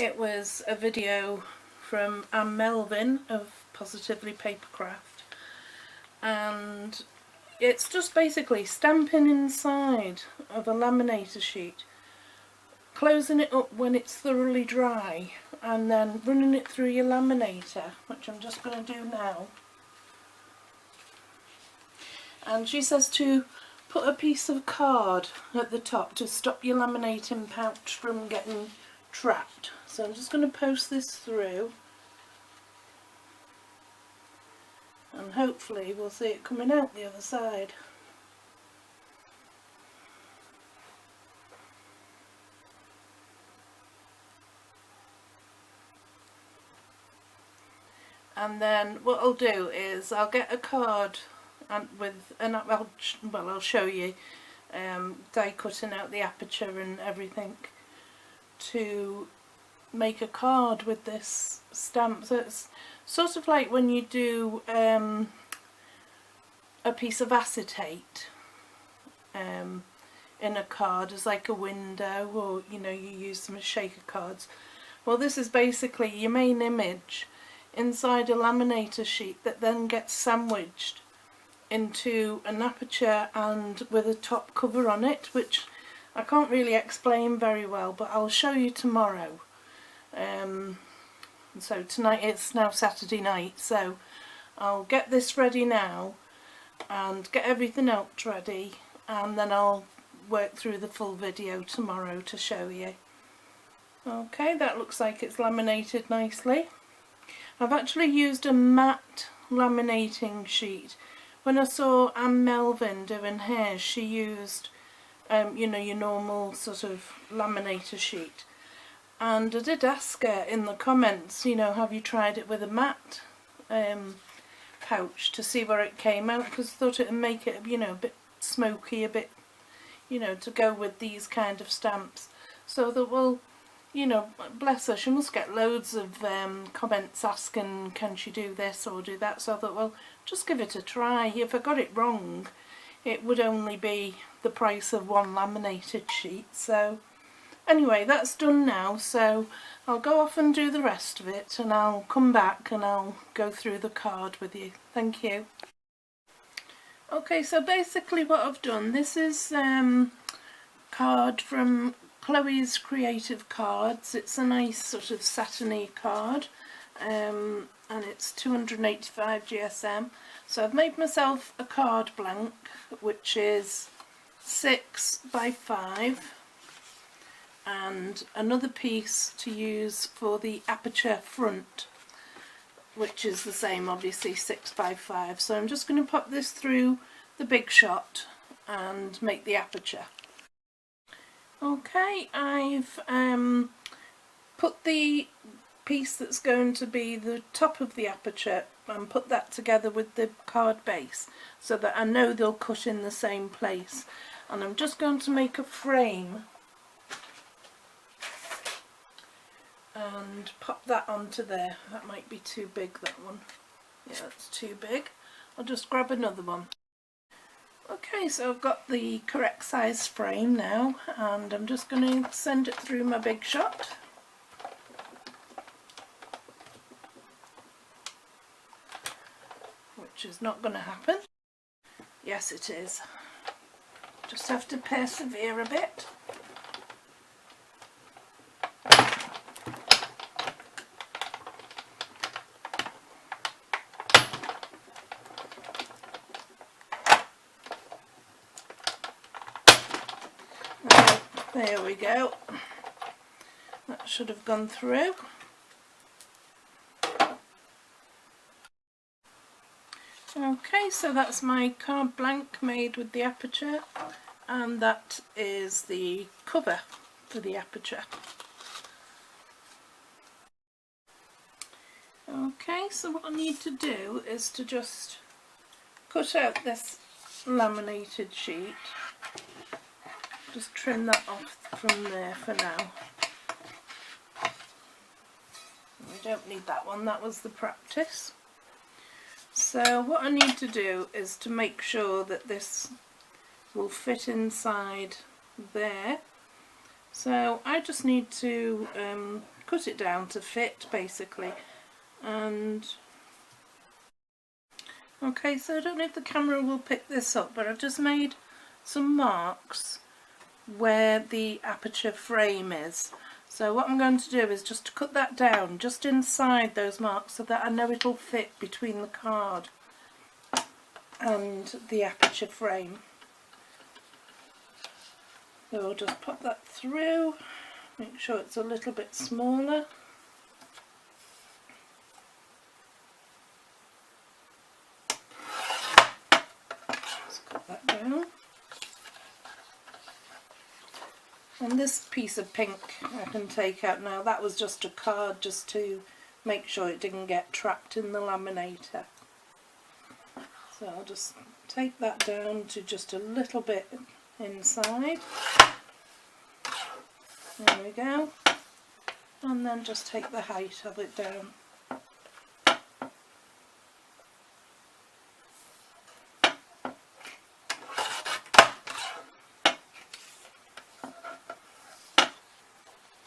It was a video from Ann Melvin of Positively Papercraft, and it's just basically stamping inside of a laminator sheet, closing it up when it's thoroughly dry, and then running it through your laminator, which I'm just going to do now. And she says to put a piece of card at the top to stop your laminating pouch from getting trapped. So I'm just going to post this through, and hopefully we'll see it coming out the other side. And then what I'll do is I'll get a card and I'll show you die cutting out the aperture and everything to make a card with this stamp. So it's sort of like when you do a piece of acetate in a card as like a window, or you use some shaker cards. Well, this is basically your main image inside a laminator sheet that then gets sandwiched into an aperture and with a top cover on it, which I can't really explain very well, but I'll show you tomorrow. So tonight, it's now Saturday night, so I'll get this ready now and get everything else ready, and then I'll work through the full video tomorrow to show you. Okay, that looks like it's laminated nicely. I've actually used a matte laminating sheet. When I saw Ann Melvin doing hers, she used your normal sort of laminator sheet, and I did ask her in the comments, have you tried it with a matte pouch to see where it came out, because I thought it would make it a bit smoky, a bit to go with these kind of stamps. So that, well, bless her, she must get loads of comments asking, can she do this or do that, so I thought, well, just give it a try. If I got it wrong, it would only be the price of one laminated sheet. So anyway, that's done now, so I'll go off and do the rest of it, and I'll come back and I'll go through the card with you. Thank you. Okay, so basically what I've done, this is card from Chloe's Creative Cards. It's a nice sort of satiny card, and it's 285 GSM. So I've made myself a card blank, which is 6 by 5, and another piece to use for the aperture front, which is the same, obviously 6 by 5. So I'm just going to pop this through the Big Shot and make the aperture. Okay, I've put the piece that's going to be the top of the aperture and put that together with the card base so that I know they'll cut in the same place. And I'm just going to make a frame and pop that onto there. That might be too big, that one. Yeah, that's too big. I'll just grab another one. Okay, so I've got the correct size frame now, and I'm just going to send it through my Big Shot. Which is not going to happen. Yes, it is. Just have to persevere a bit. There we go. That should have gone through. Okay, so that's my card blank made with the aperture, and that is the cover for the aperture. Okay, so what I need to do is to just cut out this laminated sheet. Just trim that off from there for now. We don't need that one, that was the practice. So what I need to do is to make sure that this will fit inside there. So I just need to cut it down to fit basically. And okay, so I don't know if the camera will pick this up, but I've just made some marks where the aperture frame is. So what I'm going to do is just to cut that down just inside those marks so that I know it'll fit between the card and the aperture frame. So we'll just pop that through, make sure it's a little bit smaller. Just cut that down. And this piece of pink I can take out now. That was just a card just to make sure it didn't get trapped in the laminator. So I'll just take that down to just a little bit inside. There we go. And then just take the height of it down.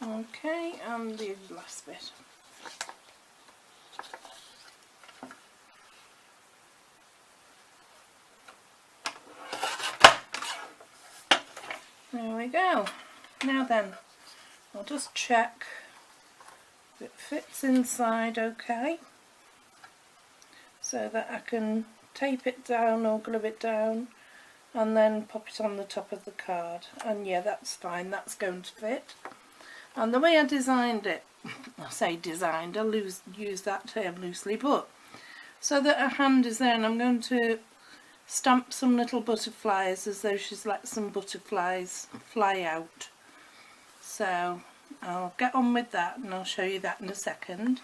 Okay, and the last bit. There we go. Now then, I'll just check if it fits inside okay, so that I can tape it down or glue it down and then pop it on the top of the card. And yeah, that's fine, that's going to fit. And the way I designed it, I say designed, I'll use that term loosely, but so that her hand is there, and I'm going to stamp some little butterflies as though she's let some butterflies fly out. So I'll get on with that and I'll show you that in a second.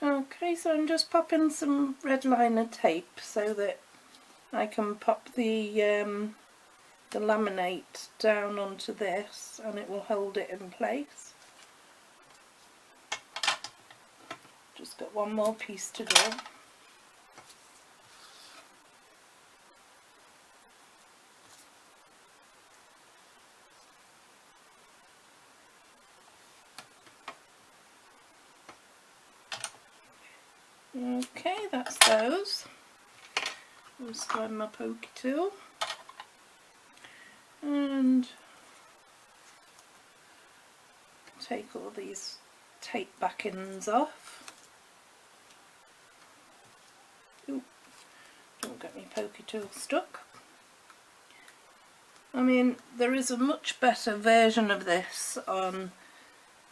Okay, so I'm just popping some red liner tape so that I can pop the laminate down onto this and it will hold it in place. Just got one more piece to do. Okay, that's those. I'll just grab my pokey tool and take all these tape backings off. Ooh, don't get my pokey tool stuck. I mean, there is a much better version of this on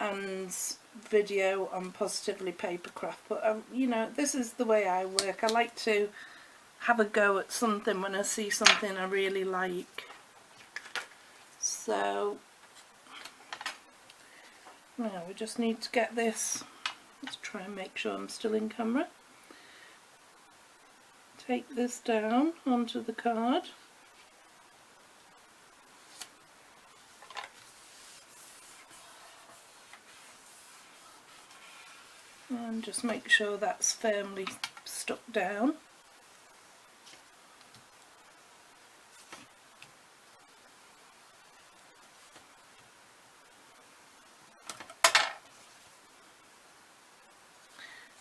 Ann's video on Positively Papercraft, but you know, this is the way I work. I like to have a go at something when I see something I really like. So now we just need to get this, let's try and make sure I'm still in camera. Take this down onto the card. And just make sure that's firmly stuck down.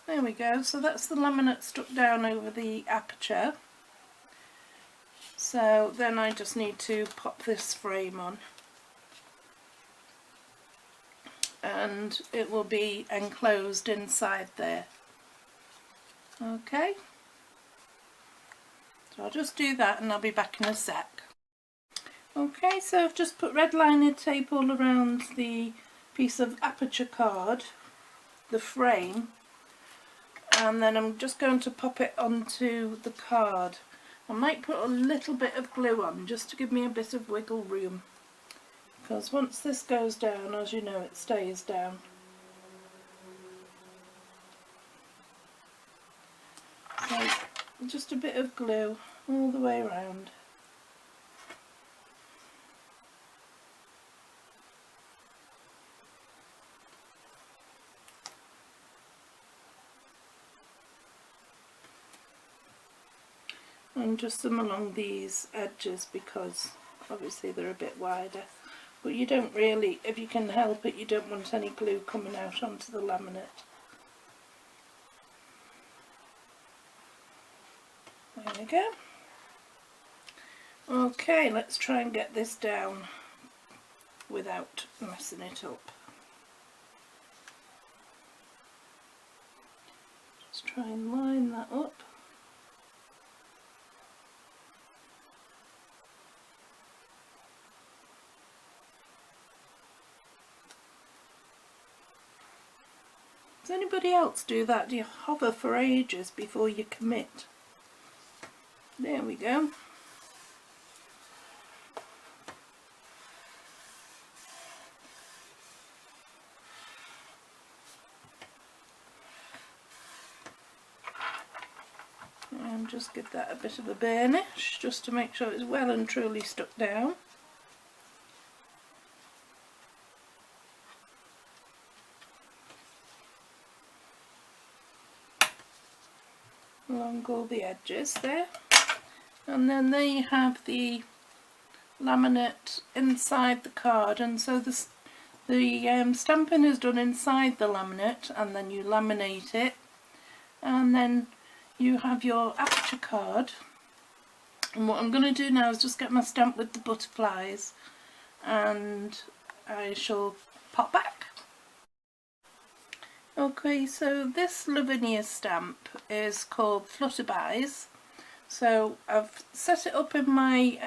There we go, so that's the laminate stuck down over the aperture. So then I just need to pop this frame on. And it will be enclosed inside there. Okay, so I'll just do that and I'll be back in a sec. Okay, so I've just put red liner tape all around the piece of aperture card, the frame, and then I'm just going to pop it onto the card. I might put a little bit of glue on just to give me a bit of wiggle room, because once this goes down, as you know, it stays down. So just a bit of glue all the way around. And just some along these edges because obviously they're a bit wider. but you don't really, if you can help it, you don't want any glue coming out onto the laminate. There we go. Okay, let's try and get this down without messing it up. Just try and line that up. Does anybody else do that? Do you hover for ages before you commit? There we go. And just give that a bit of a burnish just to make sure it's well and truly stuck down. Along all the edges there. And then there you have the laminate inside the card, and so the stamping is done inside the laminate, and then you laminate it, and then you have your aperture card. And what I'm going to do now is just get my stamp with the butterflies, and I shall pop back. Okay, so this Lavinia stamp is called Flutterby's. So I've set it up in my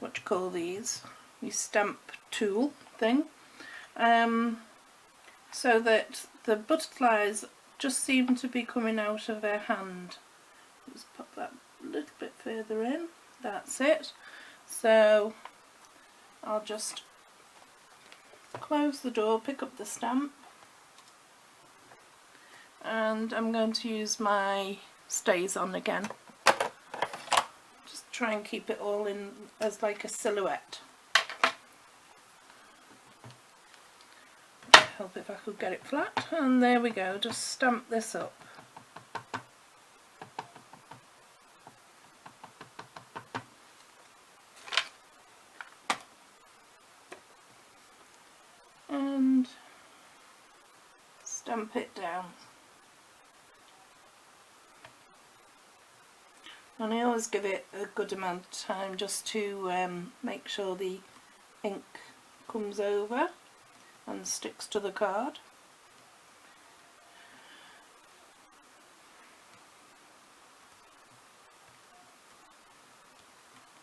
what do you call these? My stamp tool thing, so that the butterflies just seem to be coming out of her hand. Let's pop that a little bit further in. That's it. So I'll just close the door, pick up the stamp, and I'm going to use my stays on again. Just try and keep it all in as like a silhouette. Help if I could get it flat, and there we go. Just stamp this up. And stamp it down. And I always give it a good amount of time just to make sure the ink comes over and sticks to the card.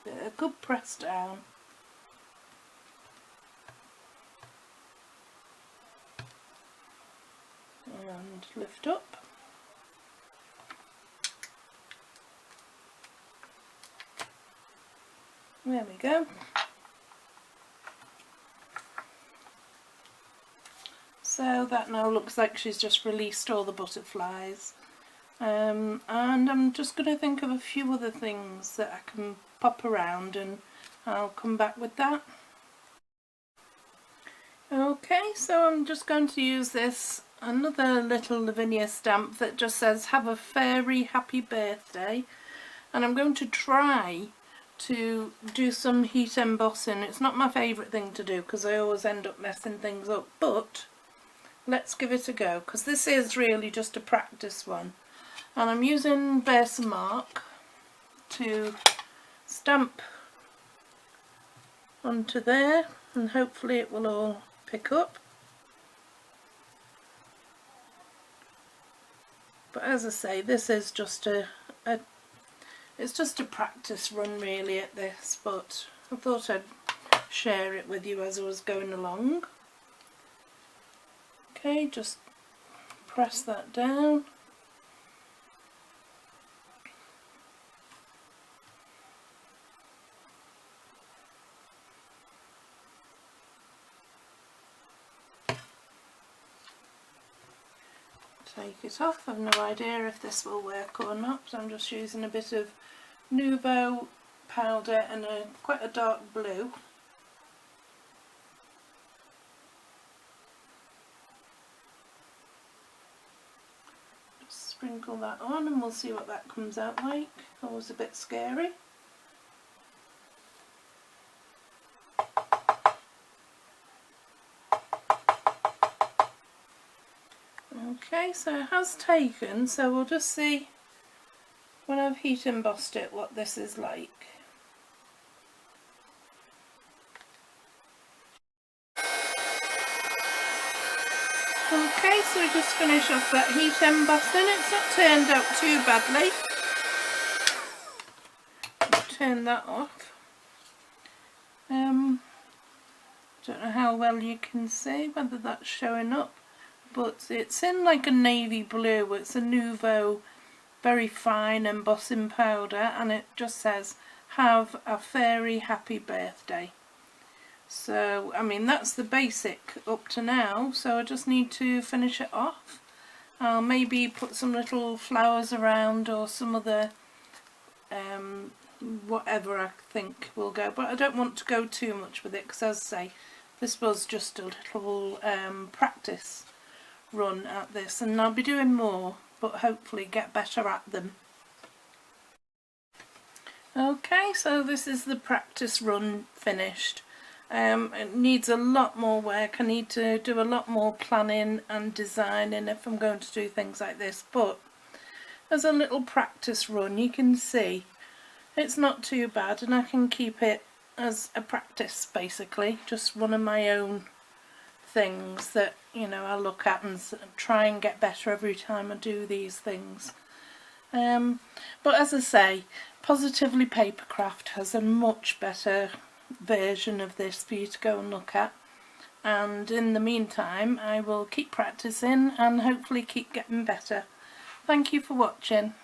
A good press down. And lift up. There we go. So that now looks like she's just released all the butterflies. And I'm just going to think of a few other things that I can pop around, and I'll come back with that. Okay, so I'm just going to use this, another little Lavinia stamp that just says "Have a very happy birthday," and I'm going to try to do some heat embossing. It's not my favourite thing to do because I always end up messing things up, but let's give it a go because this is really just a practice one. And I'm using Versamark to stamp onto there, and hopefully it will all pick up. But as I say, this is just it's just a practice run really at this, but I thought I'd share it with you as I was going along. Okay, just press that down. Take it off. I've no idea if this will work or not, but I'm just using a bit of Nouveau powder and quite a dark blue. Just sprinkle that on and we'll see what that comes out like. Always a bit scary. Okay, so it has taken, so we'll just see when I've heat embossed it what this is like. Okay, so we just finish off that heat embossing. It's not turned out too badly. Turn that off. Don't know how well you can see whether that's showing up, but it's in like a navy blue. It's a Nouveau very fine embossing powder, and it just says "Have a very happy birthday." So I mean that's the basic up to now, so I just need to finish it off. I'll maybe put some little flowers around or some other whatever I think will go, but I don't want to go too much with it because, as I say, this was just a little practice run at this, and I'll be doing more, but hopefully get better at them. Okay, so this is the practice run finished. It needs a lot more work. I need to do a lot more planning and designing if I'm going to do things like this, but as a little practice run you can see it's not too bad, and I can keep it as a practice, basically, just one of my own things that, you know, I look at and try and get better every time I do these things. But as I say, Positively Papercraft has a much better version of this for you to go and look at, and in the meantime I will keep practicing and hopefully keep getting better. Thank you for watching.